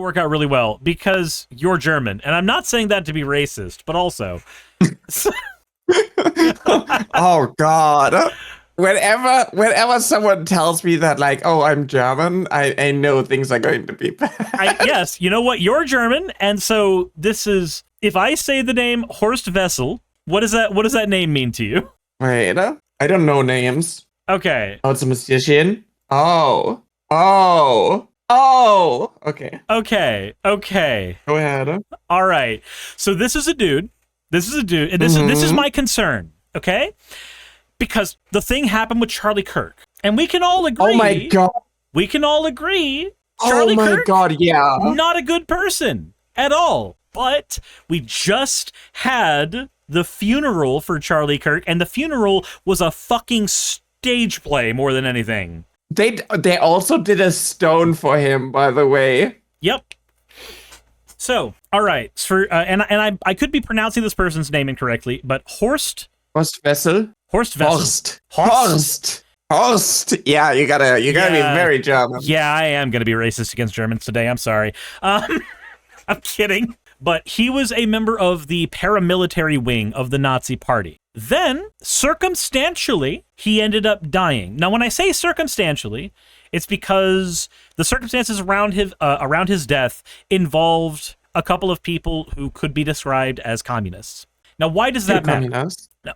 work out really well because you're German. And I'm not saying that to be racist, but also... Oh, God. Whenever someone tells me that, like, oh, I'm German, I know things are going to be bad. Yes, you know what? You're German, and so this is... If I say the name Horst Wessel, what does that name mean to you? Wait, I don't know names. Okay. Oh, it's a musician? Oh. Okay. Okay. Go ahead. All right. So this is a dude. And this is my concern, okay? Because the thing happened with Charlie Kirk. And we can all agree. Oh my God. We can all agree. Charlie Kirk, God, yeah. not a good person at all. But we just had the funeral for Charlie Kirk, and the funeral was a fucking stage play more than anything. They also did a stone for him, by the way. Yep. So, all right. And I could be pronouncing this person's name incorrectly, but Horst Wessel. Horst Wessel. Horst. Yeah, you gotta be very German. Yeah, I am gonna be racist against Germans today. I'm sorry. I'm kidding. But he was a member of the paramilitary wing of the Nazi Party. Then, circumstantially, he ended up dying. Now, when I say circumstantially, it's because the circumstances around his death involved a couple of people who could be described as communists. Now, why does that matter? Now,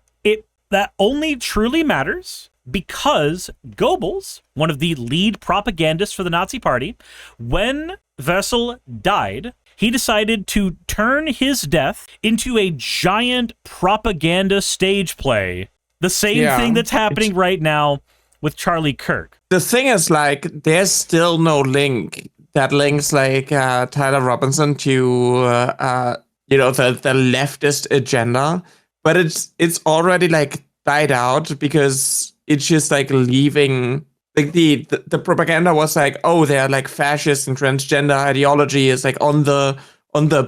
that only truly matters because Goebbels, one of the lead propagandists for the Nazi Party, when Wessel died, he decided to turn his death into a giant propaganda stage play. The same thing that's happening right now with Charlie Kirk. The thing is, like, there's still no link that links, like, Tyler Robinson to, the leftist agenda. But it's already, like, died out because it's just, like, leaving... Like the propaganda was like, oh, they're like fascist and transgender ideology is like on the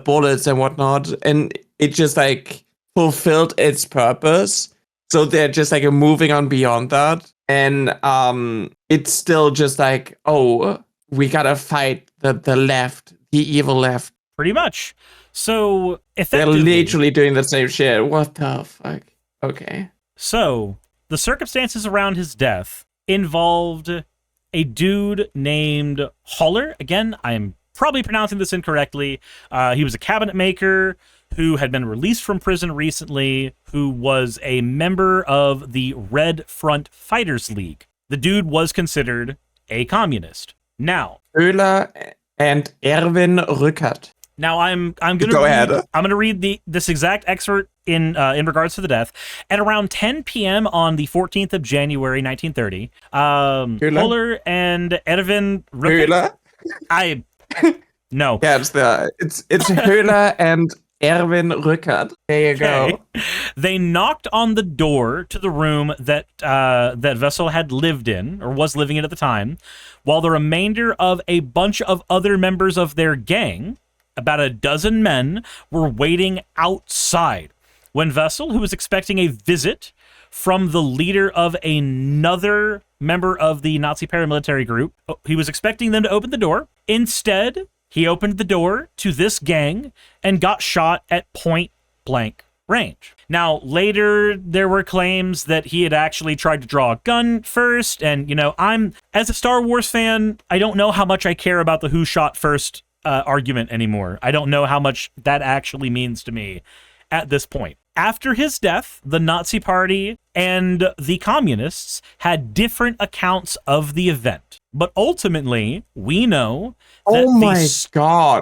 bullets and whatnot, and it just like fulfilled its purpose. So they're just like moving on beyond that, and it's still just like, oh, we gotta fight the left, the evil left. Pretty much. So they're literally doing the same shit. What the fuck? Okay. So the circumstances around his death involved a dude named Holler. Again, I'm probably pronouncing this incorrectly. He was a cabinet maker who had been released from prison recently, who was a member of the Red Front Fighters League. The dude was considered a communist. Now, Höhler and Erwin Rückert. Now I'm gonna read this exact excerpt in regards to the death. At around 10 p.m. on the 14th of January 1930, Höhler and Erwin Rückert. No. Yeah, it's Höhler and Erwin Rückert. There you go. They knocked on the door to the room that Wessel had lived in, or was living in at the time, while the remainder of a bunch of other members of their gang, about a dozen men, were waiting outside when Wessel, who was expecting a visit from the leader of another member of the Nazi paramilitary group, he was expecting them to open the door. Instead, he opened the door to this gang and got shot at point blank range. Now, later, there were claims that he had actually tried to draw a gun first. And, as a Star Wars fan, I don't know how much I care about the who shot first argument anymore. I don't know how much that actually means to me at this point. After his death, the Nazi Party and the communists had different accounts of the event. But ultimately, we know that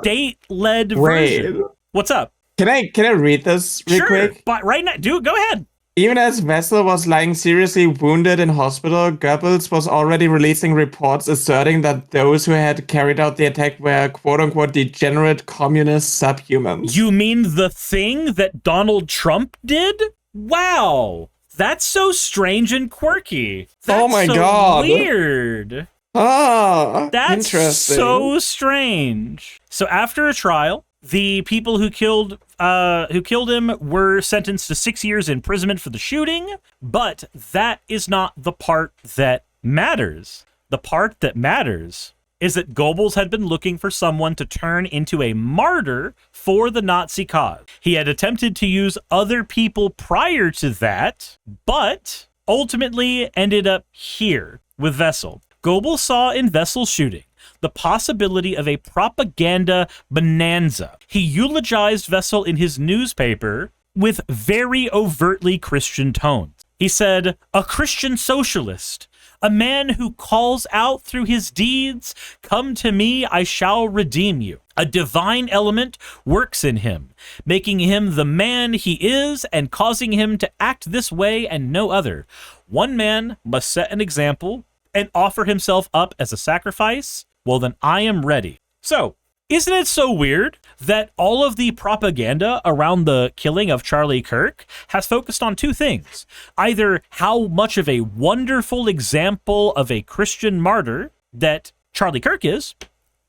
state-led version... What's up? Can I read this real quick? But right now, dude, go ahead. Even as Wessel was lying seriously wounded in hospital, Goebbels was already releasing reports asserting that those who had carried out the attack were quote-unquote degenerate communist subhumans. You mean the thing that Donald Trump did? Wow. That's so strange and quirky. That's God. Weird. That's interesting. So strange. So after a trial, the people who killed him were sentenced to 6 years imprisonment for the shooting, but that is not the part that matters. The part that matters is that Goebbels had been looking for someone to turn into a martyr for the Nazi cause. He had attempted to use other people prior to that, but ultimately ended up here with Wessel. Goebbels saw in Wessel's shooting the possibility of a propaganda bonanza. He eulogized Wessel in his newspaper with very overtly Christian tones. He said, "A Christian socialist, a man who calls out through his deeds, 'Come to me, I shall redeem you.' A divine element works in him, making him the man he is and causing him to act this way and no other. One man must set an example and offer himself up as a sacrifice. Well, then I am ready." So, isn't it so weird that all of the propaganda around the killing of Charlie Kirk has focused on two things? Either how much of a wonderful example of a Christian martyr that Charlie Kirk is,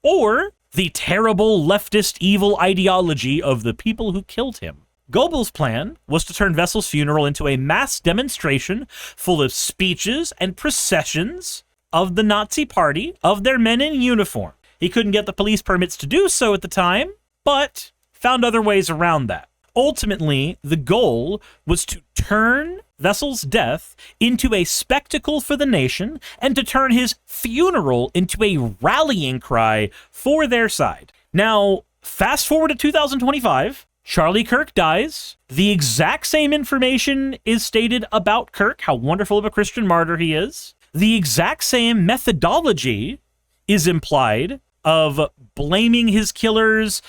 or the terrible leftist evil ideology of the people who killed him. Goebbels' plan was to turn Wessel's funeral into a mass demonstration full of speeches and processions of the Nazi party, of their men in uniform. He couldn't get the police permits to do so at the time, but found other ways around that. Ultimately, the goal was to turn Wessel's death into a spectacle for the nation and to turn his funeral into a rallying cry for their side. Now, fast forward to 2025, Charlie Kirk dies. The exact same information is stated about Kirk, how wonderful of a Christian martyr he is. The exact same methodology is implied of blaming his killers,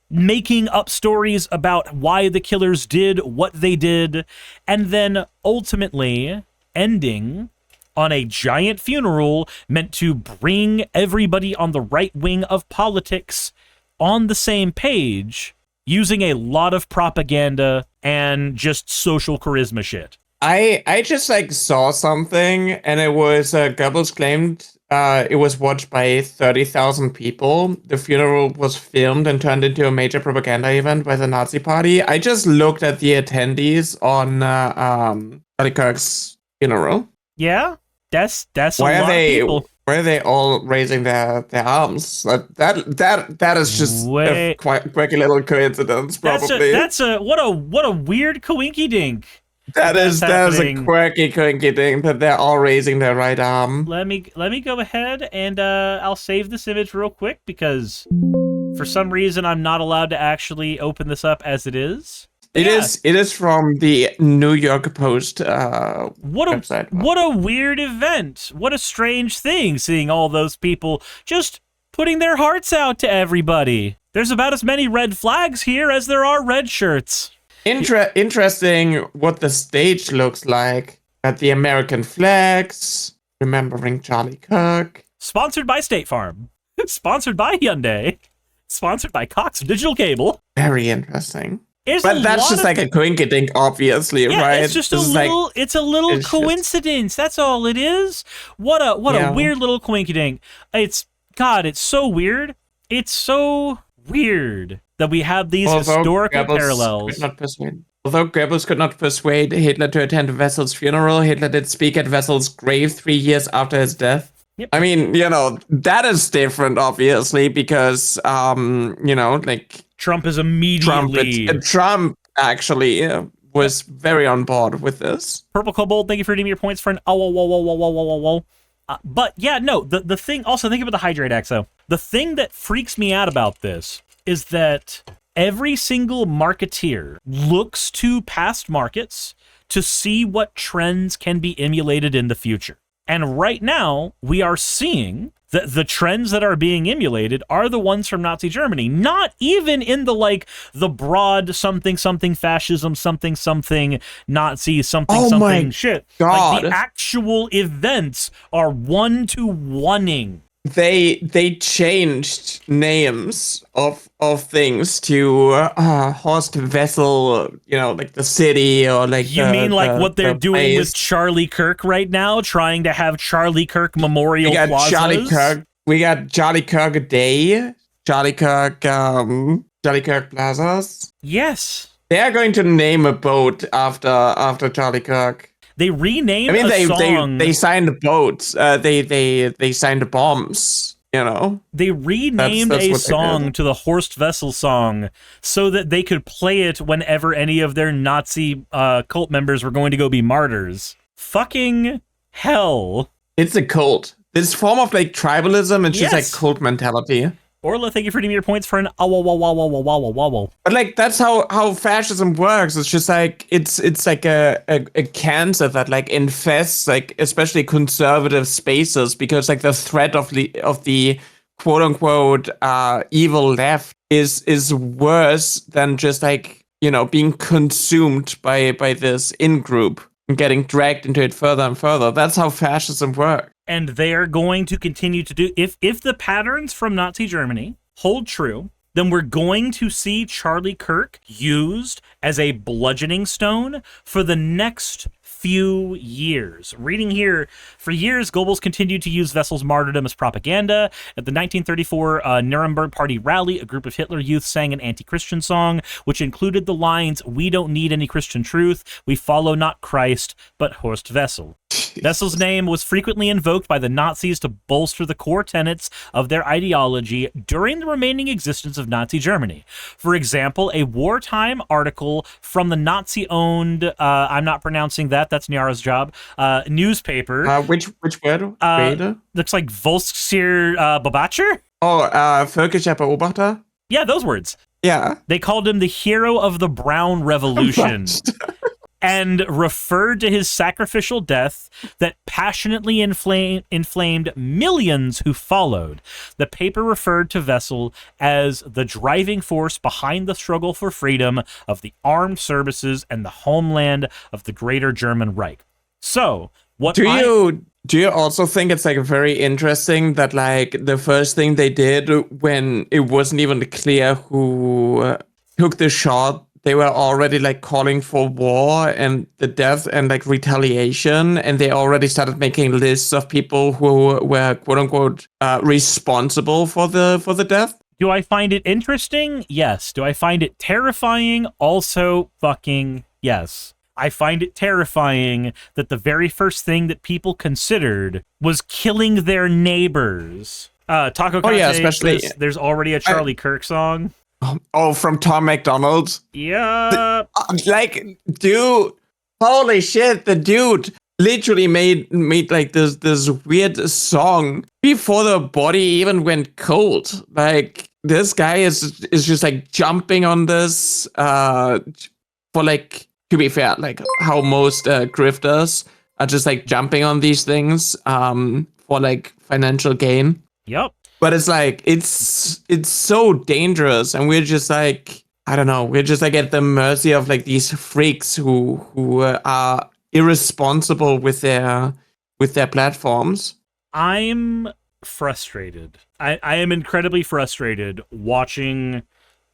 making up stories about why the killers did what they did, and then ultimately ending on a giant funeral meant to bring everybody on the right wing of politics on the same page, using a lot of propaganda and just social charisma shit. I just like saw something, and it was Goebbels claimed it was watched by 30,000 people. The funeral was filmed and turned into a major propaganda event by the Nazi Party. I just looked at the attendees on Charlie Kirk's funeral. Yeah, that's why a lot of people. Why are they all raising their arms? That is just a quirky little coincidence, probably. That's a what a weird coinky dink. That is a quirky thing that they're all raising their right arm. Let me go ahead and I'll save this image real quick because for some reason I'm not allowed to actually open this up as it is. It is from the New York Post website. What a weird event. What a strange thing seeing all those people just putting their hearts out to everybody. There's about as many red flags here as there are red shirts. Interesting what the stage looks like. At the American flags, remembering Charlie Kirk. Sponsored by State Farm. Sponsored by Hyundai. Sponsored by Cox Digital Cable. Very interesting. But that's just like a coincidence, obviously, right? It's just it's a little coincidence. That's all it is. What a weird little coincidence. It's so weird. It's so weird that we have these historical parallels. Although Goebbels could not persuade Hitler to attend Wessel's funeral, Hitler did speak at Wessel's grave 3 years after his death. Yep. I mean, that is different, obviously, because, like... Trump is immediately... Trump actually was very on board with this. Purple Kobold, thank you for redeeming your points for an but yeah, no, the thing... Also, think about the Hydrate Exo. The thing that freaks me out about this is that every single marketeer looks to past markets to see what trends can be emulated in the future. And right now, we are seeing that the trends that are being emulated are the ones from Nazi Germany. Not even in the broad something fascism, something Nazi, something shit. God. Like the actual events are one-to-oneing. They changed names of things to Horst Wessel, like the city, or like what they're doing with Charlie Kirk right now, trying to have Charlie Kirk memorial plazas? We got Charlie Kirk Day, Charlie Kirk plazas. Yes. They are going to name a boat after Charlie Kirk. They renamed a song. They signed the boats. They signed the bombs you know? They renamed That's a what they song did. to the Horst Wessel song so that they could play it whenever any of their Nazi cult members were going to go be martyrs. Fucking hell. It's a cult. This form of like tribalism, it's just like Yes. cult mentality. Orla, thank you for redeeming your points for an wobble. But like that's how fascism works. It's just like it's like a cancer that like infests like especially conservative spaces, because like the threat of the quote unquote evil left is worse than just like, you know, being consumed by this in group and getting dragged into it further and further. That's how fascism works. And they are going to continue to do, if the patterns from Nazi Germany hold true, then we're going to see Charlie Kirk used as a bludgeoning stone for the next few years. Reading here, for years, Goebbels continued to use Wessel's martyrdom as propaganda. At the 1934 Nuremberg Party rally, a group of Hitler youth sang an anti-Christian song, which included the lines, "We don't need any Christian truth. We follow not Christ, but Horst Wessel." Wessel's name was frequently invoked by the Nazis to bolster the core tenets of their ideology during the remaining existence of Nazi Germany. For example, a wartime article from the Nazi-owned, I'm not pronouncing that's Nyara's job, newspaper. Which word? Looks like Volksir Babacher? Oh, völkischer Beobachter? Yeah, those words. Yeah. They called him the hero of the Brown Revolution. And referred to his sacrificial death that passionately inflamed millions who followed. The paper referred to Wessel as the driving force behind the struggle for freedom of the armed services and the homeland of the Greater German Reich. So, what do you also think it's like very interesting that like the first thing they did when it wasn't even clear who took the shot, they were already like calling for war and the death and like retaliation, and they already started making lists of people who were quote unquote responsible for the death? Do I find it interesting? Yes. Do I find it terrifying? Also fucking yes. I find it terrifying that the very first thing that people considered was killing their neighbors. Taco Kate, yeah, especially there's already a Charlie Kirk song. Oh, from Tom McDonald? Yeah. Like, dude, holy shit, the dude literally made like this weird song before the body even went cold. Like, this guy is just like jumping on this for like, to be fair, like how most grifters are just like jumping on these things for like financial gain. Yep. But it's like, it's so dangerous, and we're just like, I don't know, we're just like at the mercy of like these freaks who are irresponsible with their platforms. I'm frustrated. I am incredibly frustrated watching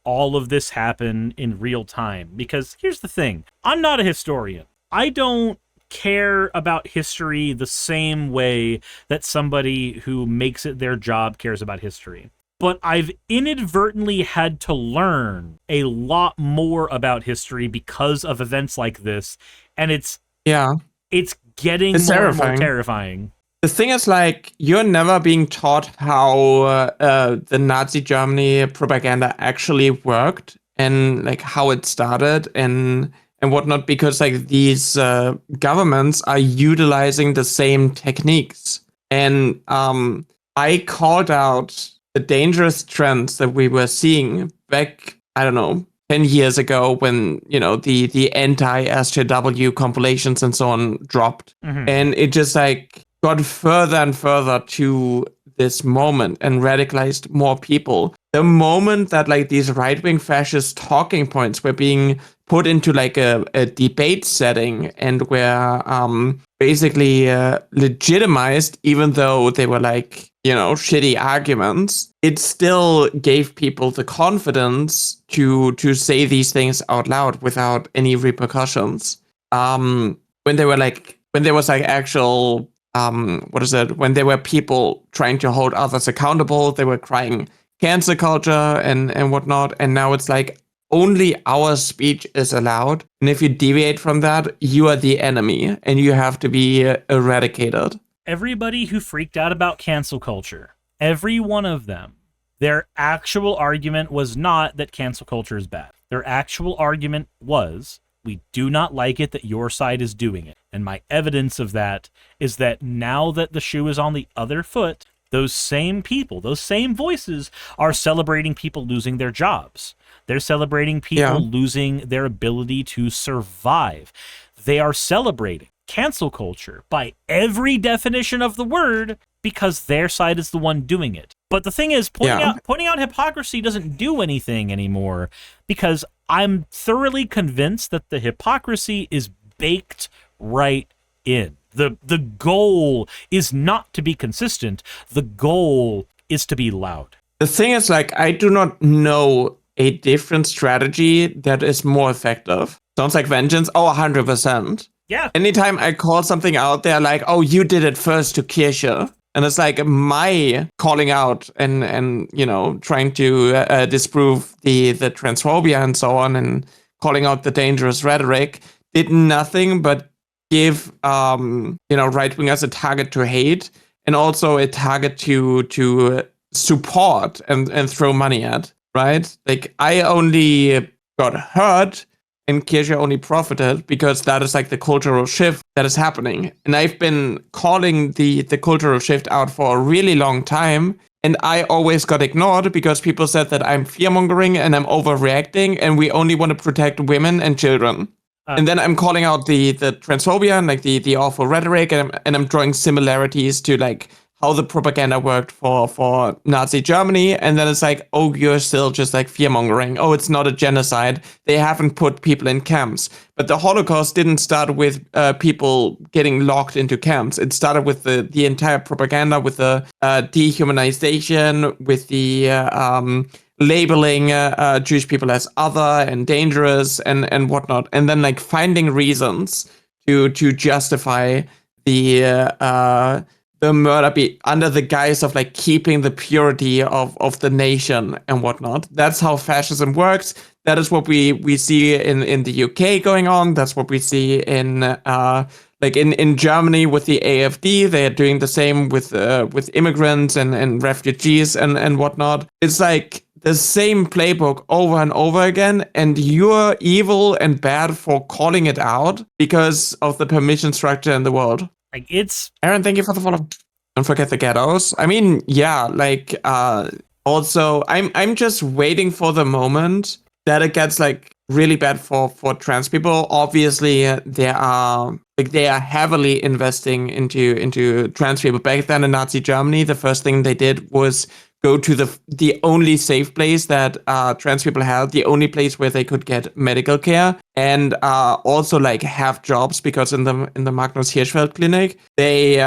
all of this happen in real time, because here's the thing. I'm not a historian. I don't care about history the same way that somebody who makes it their job cares about history. But I've inadvertently had to learn a lot more about history because of events like this, and it's getting more and more terrifying. The thing is, like, you're never being taught how the Nazi Germany propaganda actually worked, and like how it started and whatnot, because like these governments are utilizing the same techniques. And I called out the dangerous trends that we were seeing back, I don't know, 10 years ago when, you know, the anti-SJW compilations and so on dropped. Mm-hmm. And it just like got further and further to this moment and radicalized more people. The moment that like these right-wing fascist talking points were being put into like a debate setting and were basically legitimized, even though they were like, you know, shitty arguments, it still gave people the confidence to say these things out loud without any repercussions. When there was like actual when there were people trying to hold others accountable, they were crying cancel culture and whatnot. And now it's like only our speech is allowed. And if you deviate from that, you are the enemy and you have to be eradicated. Everybody who freaked out about cancel culture every one of them, their actual argument was not that cancel culture is bad. Their actual argument was, we do not like it that your side is doing it. And my evidence of that is that now that the shoe is on the other foot, those same people, those same voices are celebrating people losing their jobs. They're celebrating people losing their ability to survive. They are celebrating cancel culture by every definition of the word because their side is the one doing it. But the thing is, pointing out hypocrisy doesn't do anything anymore because I'm thoroughly convinced that the hypocrisy is baked right in. The goal is not to be consistent. The goal is to be loud. The thing is, like, I do not know a different strategy that is more effective. Sounds like vengeance. Oh, 100%. Yeah. Anytime I call something out, they're like, oh, you did it first to Kirche. And it's like my calling out and you know, trying to disprove the transphobia and so on and calling out the dangerous rhetoric did nothing but give, you know, right-wingers a target to hate and also a target to support and throw money at, right? Like, I only got hurt and Kirche only profited because that is like the cultural shift that is happening. And I've been calling the cultural shift out for a really long time. And I always got ignored because people said that I'm fear-mongering and I'm overreacting and we only want to protect women and children. And then I'm calling out the transphobia and like the awful rhetoric and I'm drawing similarities to like how the propaganda worked for Nazi Germany. And then it's like, oh, you're still just like fear-mongering. Oh, it's not a genocide. They haven't put people in camps. But the Holocaust didn't start with people getting locked into camps. It started with the entire propaganda, with the dehumanization, with the labeling Jewish people as other and dangerous and whatnot. And then like finding reasons to justify the murder under the guise of like keeping the purity of the nation and whatnot. That's how fascism works. That is what we see in the UK going on. That's what we see in like in Germany with the AfD. They are doing the same with immigrants and refugees and whatnot. It's like the same playbook over and over again, and you're evil and bad for calling it out because of the permission structure in the world. Like, it's Aaron, thank you for the follow. Don't forget the ghettos. I mean, yeah, like also I'm just waiting for the moment that it gets like really bad for trans people. Obviously, they are heavily investing into trans people. Back then in Nazi Germany, the first thing they did was go to the only safe place that trans people had, the only place where they could get medical care, and also like have jobs, because in the Magnus Hirschfeld clinic, they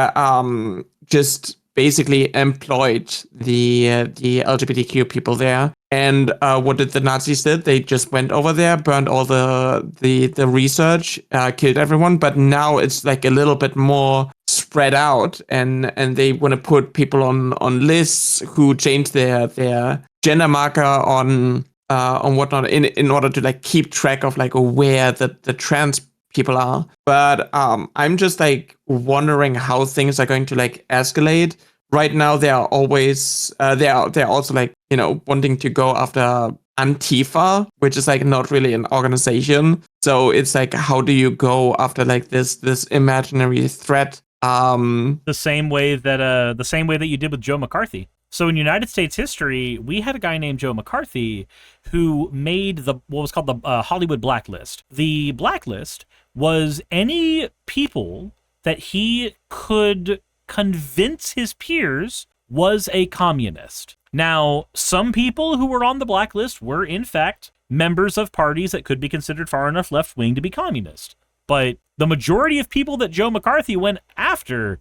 just basically employed the LGBTQ people there. And what did the Nazis did? They just went over there, burned all the research, killed everyone. But now it's like a little bit more spread out, and they want to put people on lists who change their gender marker on whatnot in order to like keep track of like where the trans people are. But I'm just like wondering how things are going to like escalate. Right now, they are always they're also like, you know, wanting to go after Antifa, which is like not really an organization. So it's like, how do you go after like this imaginary threat? The same way that you did with Joe McCarthy. So in United States history, we had a guy named Joe McCarthy who made what was called the Hollywood Blacklist. The blacklist was any people that he could convince his peers was a communist. Now, some people who were on the blacklist were, in fact, members of parties that could be considered far enough left-wing to be communist. But the majority of people that Joe McCarthy went after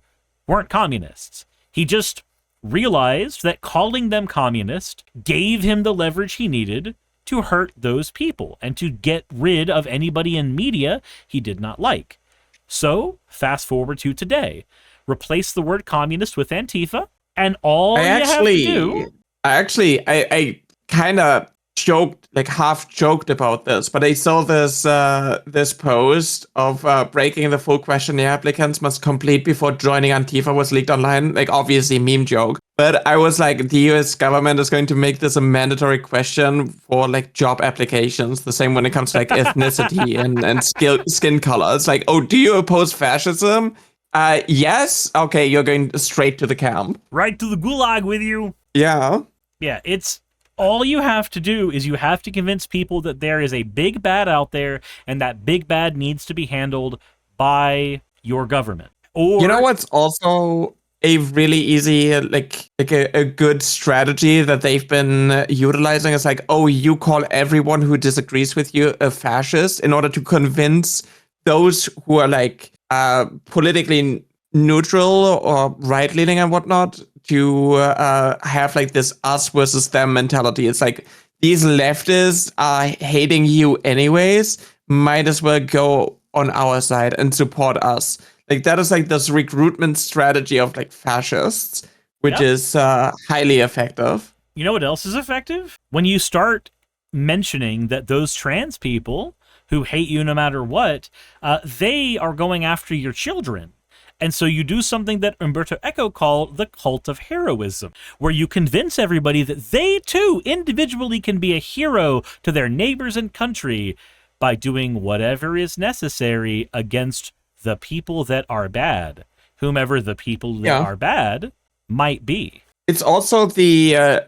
weren't communists. He just realized that calling them communist gave him the leverage he needed to hurt those people and to get rid of anybody in media he did not like. So, fast forward to today. Replace the word communist with Antifa, and all you have to do... I kind of joked, like half joked about this, but I saw this post of breaking the full questionnaire applicants must complete before joining Antifa was leaked online. Like, obviously meme joke. But I was like, the US government is going to make this a mandatory question for like job applications. The same when it comes to like ethnicity and skin color. It's like, oh, do you oppose fascism? Yes. Okay, you're going straight to the camp. Right to the gulag with you. Yeah. Yeah, it's all you have to do is you have to convince people that there is a big bad out there, and that big bad needs to be handled by your government. Or you know what's also a really easy, like a good strategy that they've been utilizing is like, oh, you call everyone who disagrees with you a fascist in order to convince those who are like politically neutral or right-leaning and whatnot to have like this us versus them mentality. It's like, these leftists are hating you anyways, might as well go on our side and support us. Like, that is like this recruitment strategy of like fascists, which is highly effective. You know what else is effective? When you start mentioning that those trans people who hate you no matter what, they are going after your children. And so you do something that Umberto Eco called the cult of heroism, where you convince everybody that they too individually can be a hero to their neighbors and country by doing whatever is necessary against the people that are bad, whomever the people that are bad might be. It's also the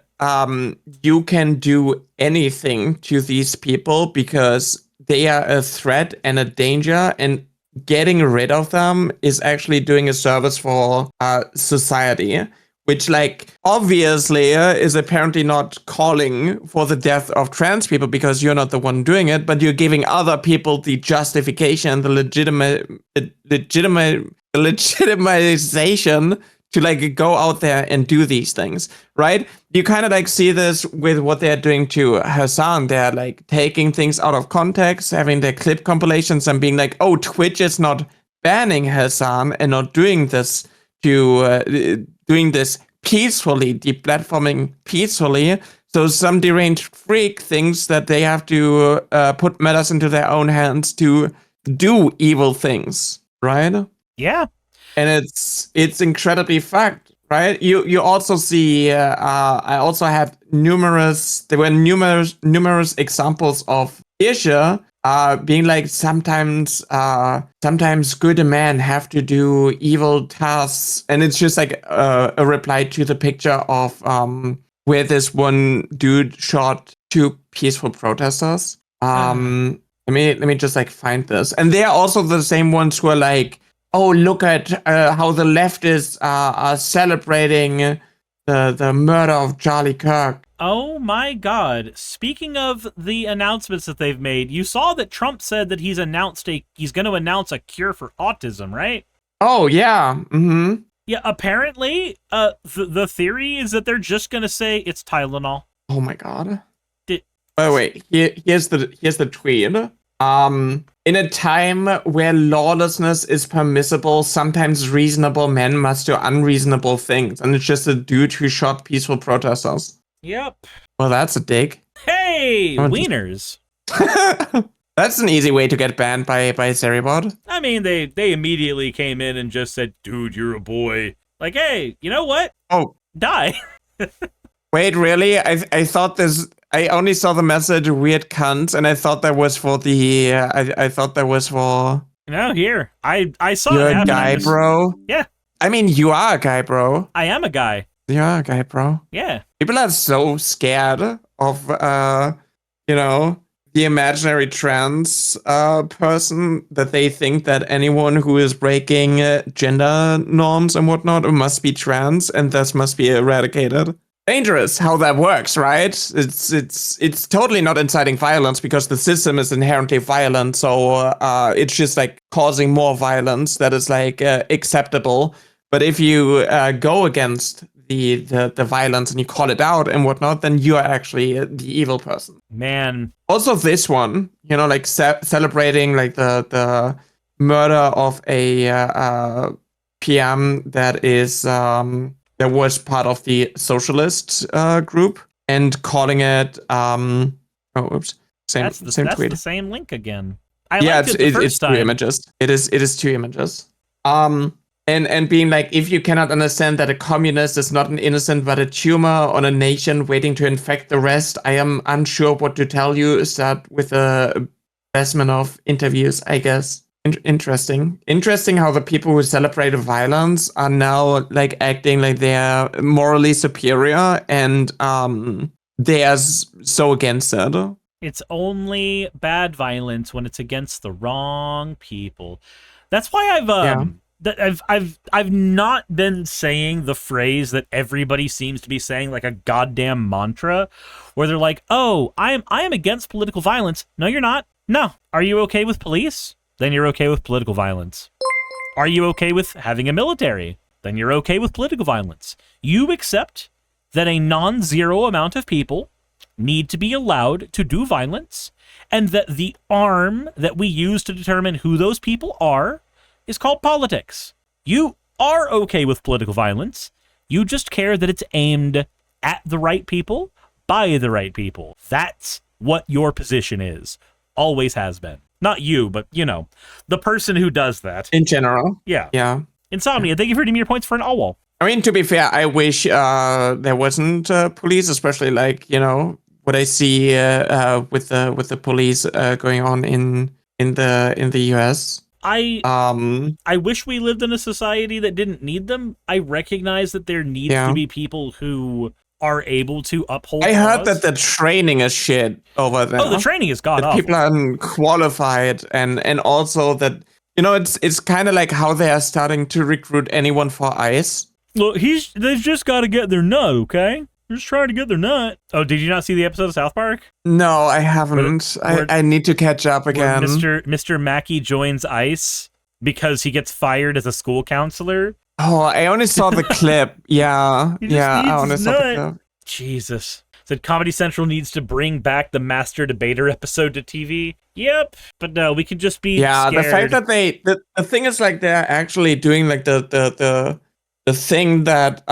you can do anything to these people because they are a threat and a danger, and getting rid of them is actually doing a service for society, which like obviously is apparently not calling for the death of trans people because you're not the one doing it, but you're giving other people the justification, the legitimization to like go out there and do these things, right? You kind of like see this with what they're doing to Hassan. They're like taking things out of context, having their clip compilations and being like, oh, Twitch is not banning Hassan and not doing this to doing this peacefully, deplatforming peacefully. So some deranged freak thinks that they have to put matters into their own hands to do evil things, right? Yeah. And it's incredibly fucked, right? You also see I also had numerous examples of Isha being like, sometimes good men have to do evil tasks, and it's just like a reply to the picture of where this one dude shot 2 peaceful protesters. Let me just like find this, and they are also the same ones who are like, oh, look at how the leftists are celebrating the murder of Charlie Kirk. Oh my God. Speaking of the announcements that they've made, you saw that Trump said that he's going to announce a cure for autism, right? Oh, yeah. Mm-hmm. Yeah, apparently, the theory is that they're just going to say it's Tylenol. Oh my God. Wait, here's the tweet. In a time where lawlessness is permissible, sometimes reasonable men must do unreasonable things. And it's just a dude who shot peaceful protesters. Yep. Well, that's a dig. Hey, wieners. That's an easy way to get banned by Seribot. I mean, they immediately came in and just said, dude, you're a boy. Like, hey, you know what? Oh. Die. Wait, really? I thought this... I only saw the message weird cunt, and I thought that was for the... I thought that was for... No, here. I saw You're it happen. a guy, bro? Yeah. I mean, you are a guy, bro. I am a guy. You are a guy, bro. Yeah. People are so scared of, the imaginary trans person that they think that anyone who is breaking gender norms and whatnot must be trans and thus must be eradicated. Dangerous how that works, right? It's totally not inciting violence because the system is inherently violent, so it's just like causing more violence that is like acceptable. But if you go against the violence and you call it out and whatnot, then you are actually the evil person. Man. Also, this one, like celebrating like the murder of a PM that is that was part of the socialist group and calling it same that's tweet. The same link again. It's 2 images. It is 2 images. And being like, if you cannot understand that a communist is not an innocent but a tumor on a nation waiting to infect the rest, I am unsure what to tell you. Start with a specimen of interviews, I guess. Interesting how the people who celebrate violence are now like acting like they're morally superior, and they are so against it. It's only bad violence when it's against the wrong people. That's why I've not been saying the phrase that everybody seems to be saying, like a goddamn mantra, where they're like, "Oh, I am against political violence." No, you're not. No. Are you okay with police? Then you're okay with political violence. Are you okay with having a military? Then you're okay with political violence. You accept that a non-zero amount of people need to be allowed to do violence, and that the arm that we use to determine who those people are is called politics. You are okay with political violence. You just care that it's aimed at the right people by the right people. That's what your position is. Always has been. Not you, but, you know, the person who does that. In general. Yeah. Yeah. Insomnia, thank you for redeeming your points for an all wall. I mean, to be fair, I wish there wasn't police, especially like, you know, what I see with the police going on in the US. I wish we lived in a society that didn't need them. I recognize that there needs to be people who are able to uphold I heard laws. that the training is shit over there. Oh, the training is god awful. People are unqualified, and also that, you know, it's kind of like how they are starting to recruit anyone for ICE. Well, they've just got to get their nut, okay? They're just trying to get their nut. Oh, did you not see the episode of South Park? No, I haven't. I need to catch up again. Mr. Mackey joins ICE because he gets fired as a school counselor. Oh, I only saw the clip. Yeah, I only saw the clip. Jesus. Said Comedy Central needs to bring back the Master Debater episode to TV. Yep, but no, we could just be scared. The fact that the thing is like they're actually doing like the thing that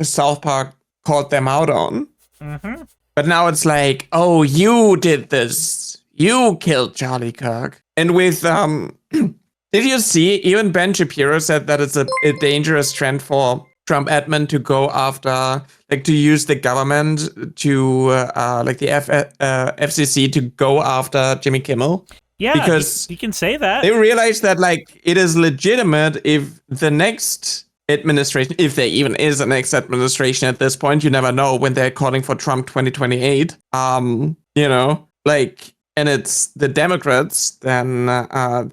South Park called them out on. Mm-hmm. But now it's like, oh, you did this. You killed Charlie Kirk. And with did you see, even Ben Shapiro said that it's a dangerous trend for Trump admin to go after, like, to use the government to, like, the FCC to go after Jimmy Kimmel. Yeah, because he can say that. They realize that, like, it is legitimate if the next administration, if there even is a next administration at this point, you never know when they're calling for Trump 2028, you know, like, and it's the Democrats, then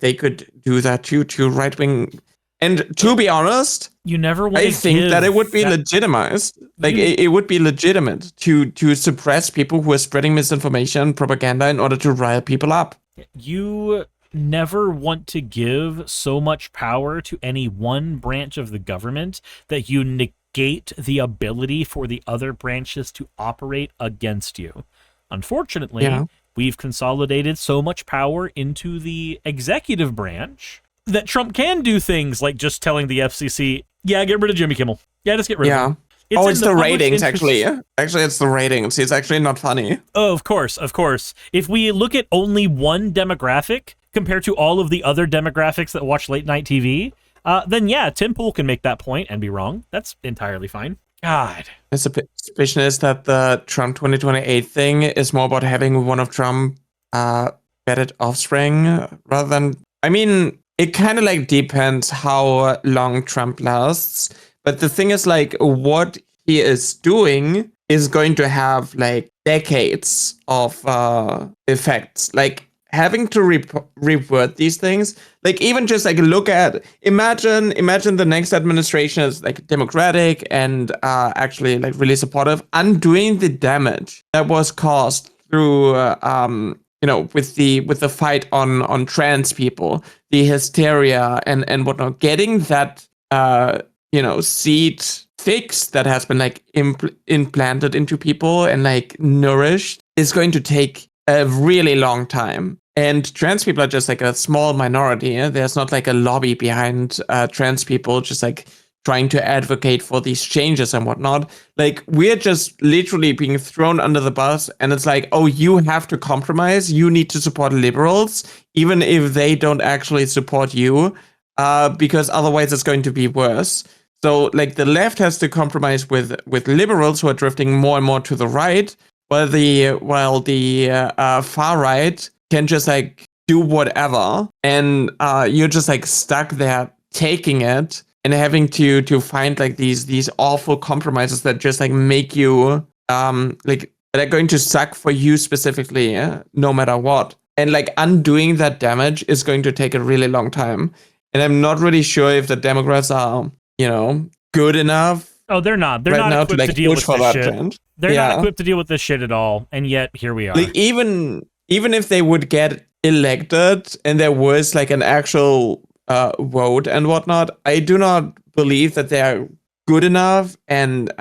they could do that too, to right-wing. And to be honest, you never want I think that it would be legitimized. Like, it would be legitimate to suppress people who are spreading misinformation and propaganda in order to rile people up. You never want to give so much power to any one branch of the government that you negate the ability for the other branches to operate against you. Unfortunately, we've consolidated so much power into the executive branch that Trump can do things like just telling the FCC, yeah, get rid of Jimmy Kimmel. Yeah, just get rid of him. It's the ratings, actually. Actually, it's the ratings. It's actually not funny. Oh, of course. If we look at only one demographic compared to all of the other demographics that watch late night TV, then yeah, Tim Pool can make that point and be wrong. That's entirely fine. God. The suspicion is that the Trump 2028 thing is more about having one of Trump vetted offspring rather than, I mean, it kind of like depends how long Trump lasts. But the thing is, like, what he is doing is going to have like decades of effects. Like, having to revert these things, like, even just like look at, imagine the next administration is like democratic and actually like really supportive, undoing the damage that was caused through you know, with the fight on trans people, the hysteria and whatnot, getting that you know, seed fix that has been like implanted into people and like nourished is going to take a really long time. And trans people are just like a small minority. There's not like a lobby behind trans people just like trying to advocate for these changes and whatnot. Like, we're just literally being thrown under the bus, and it's like, oh, you have to compromise. You need to support liberals, even if they don't actually support you. because otherwise it's going to be worse. So like the left has to compromise with liberals who are drifting more and more to the right, while the far right can just like do whatever, and you're just like stuck there taking it and having to find like these awful compromises that just like make you like that are going to suck for you specifically, no matter what. And like undoing that damage is going to take a really long time. And I'm not really sure if the Democrats are, good enough. Oh, they're not. They're right not equipped to deal with this shit. Trend. They're not equipped to deal with this shit at all. And yet here we are. Like even if they would get elected and there was like an actual vote and whatnot, I do not believe that they are good enough and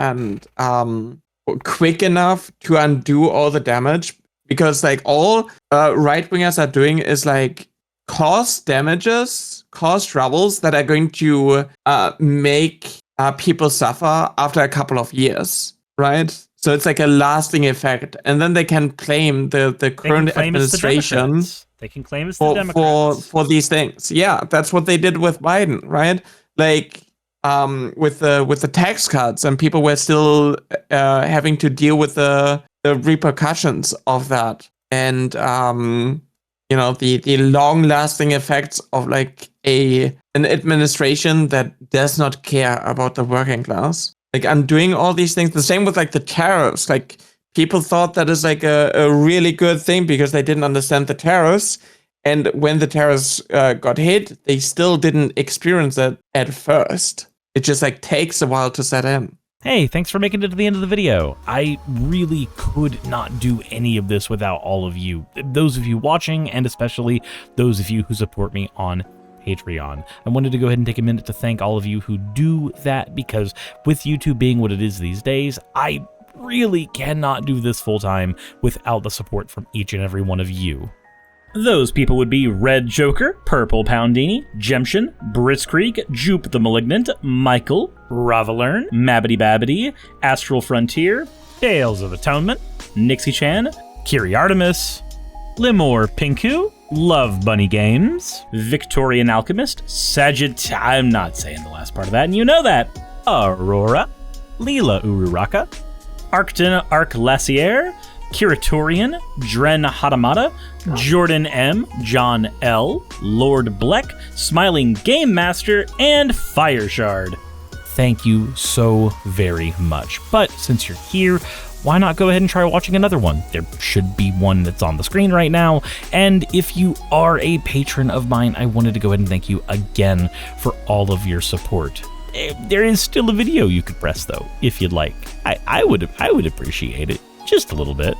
quick enough to undo all the damage, because like all right wingers are doing is like cause damages, cause troubles that are going to make people suffer after a couple of years, right? So it's like a lasting effect, and then they can claim the current administration. They can claim it's the Democrats for these things. Yeah, that's what they did with Biden, right? Like with the tax cuts, and people were still having to deal with the repercussions of that, and the long-lasting effects of like an administration that does not care about the working class. Like undoing all these things. The same with like the tariffs. Like people thought that is like a really good thing because they didn't understand the tariffs. And when the tariffs got hit, they still didn't experience it at first. It just like takes a while to set in. Hey, thanks for making it to the end of the video. I really could not do any of this without all of you. Those of you watching, and especially those of you who support me on Patreon. I wanted to go ahead and take a minute to thank all of you who do that, because with YouTube being what it is these days, I really cannot do this full time without the support from each and every one of you. Those people would be Red Joker, Purple Poundini, Jemshin, Britzkrieg, Jupe the Malignant, Michael, Ravalern, Mabbity Babbity, Astral Frontier, Tales of Atonement, Nixie Chan, Kiri Artemis, Limor Pinku, Love Bunny Games, Victorian Alchemist, I'm not saying the last part of that, and you know that, Aurora, Leela Ururaka, Arcton Arclacier, Kiratorian, Dren Hadamata, Jordan M, John L, Lord Bleck, Smiling Game Master, and Fireshard. Thank you so very much. But since you're here, why not go ahead and try watching another one? There should be one that's on the screen right now. And if you are a patron of mine, I wanted to go ahead and thank you again for all of your support. There is still a video you could press though, if you'd like. I would appreciate it just a little bit.